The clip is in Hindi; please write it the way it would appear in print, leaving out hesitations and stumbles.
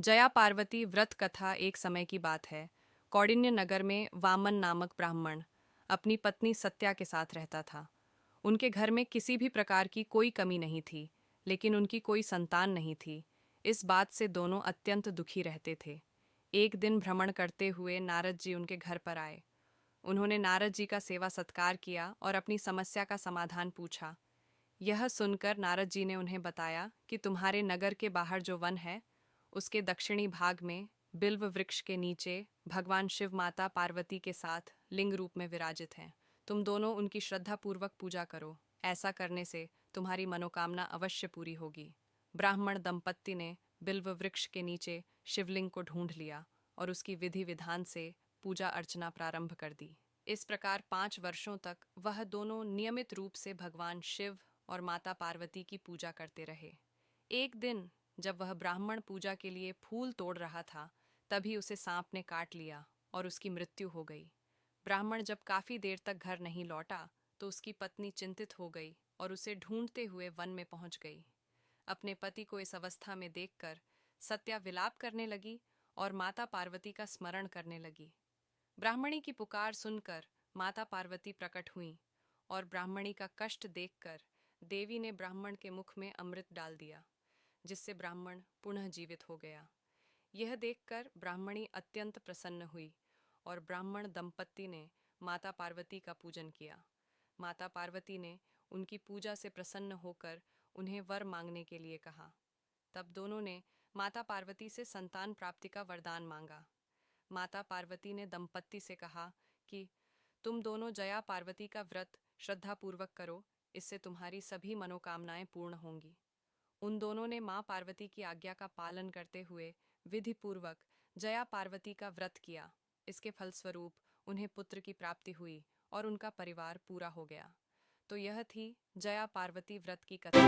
जया पार्वती व्रत कथा। एक समय की बात है। कौंडिन्य नगर में वामन नामक ब्राह्मण अपनी पत्नी सत्या के साथ रहता था। उनके घर में किसी भी प्रकार की कोई कमी नहीं थी, लेकिन उनकी कोई संतान नहीं थी। इस बात से दोनों अत्यंत दुखी रहते थे। एक दिन भ्रमण करते हुए नारद जी उनके घर पर आए। उन्होंने नारद जी का सेवा सत्कार किया और अपनी समस्या का समाधान पूछा। यह सुनकर नारद जी ने उन्हें बताया कि तुम्हारे नगर के बाहर जो वन है, उसके दक्षिणी भाग में बिल्व वृक्ष के नीचे भगवान शिव माता पार्वती के साथ लिंग रूप में विराजित हैं। तुम दोनों उनकी श्रद्धापूर्वक पूजा करो। ऐसा करने से तुम्हारी मनोकामना अवश्य पूरी होगी। ब्राह्मण दंपत्ति ने बिल्व वृक्ष के नीचे शिवलिंग को ढूंढ लिया और उसकी विधि विधान से पूजा अर्चना प्रारंभ कर दी। इस प्रकार 5 वर्षों तक वह दोनों नियमित रूप से भगवान शिव और माता पार्वती की पूजा करते रहे। एक दिन जब वह ब्राह्मण पूजा के लिए फूल तोड़ रहा था, तभी उसे सांप ने काट लिया और उसकी मृत्यु हो गई। ब्राह्मण जब काफी देर तक घर नहीं लौटा, तो उसकी पत्नी चिंतित हो गई और उसे ढूंढते हुए वन में पहुंच गई। अपने पति को इस अवस्था में देखकर सत्या विलाप करने लगी और माता पार्वती का स्मरण करने लगी। ब्राह्मणी की पुकार सुनकर माता पार्वती प्रकट हुईं और ब्राह्मणी का कष्ट देखकर देवी ने ब्राह्मण के मुख में अमृत डाल दिया, जिससे ब्राह्मण पुनः जीवित हो गया। यह देखकर ब्राह्मणी अत्यंत प्रसन्न हुई और ब्राह्मण दंपत्ति ने माता पार्वती का पूजन किया। माता पार्वती ने उनकी पूजा से प्रसन्न होकर उन्हें वर मांगने के लिए कहा। तब दोनों ने माता पार्वती से संतान प्राप्ति का वरदान मांगा। माता पार्वती ने दंपत्ति से कहा कि तुम दोनों जया पार्वती का व्रत श्रद्धापूर्वक करो, इससे तुम्हारी सभी मनोकामनाएं पूर्ण होंगी। उन दोनों ने मां पार्वती की आज्ञा का पालन करते हुए विधि पूर्वक जया पार्वती का व्रत किया। इसके फलस्वरूप उन्हें पुत्र की प्राप्ति हुई और उनका परिवार पूरा हो गया। तो यह थी जया पार्वती व्रत की कथा।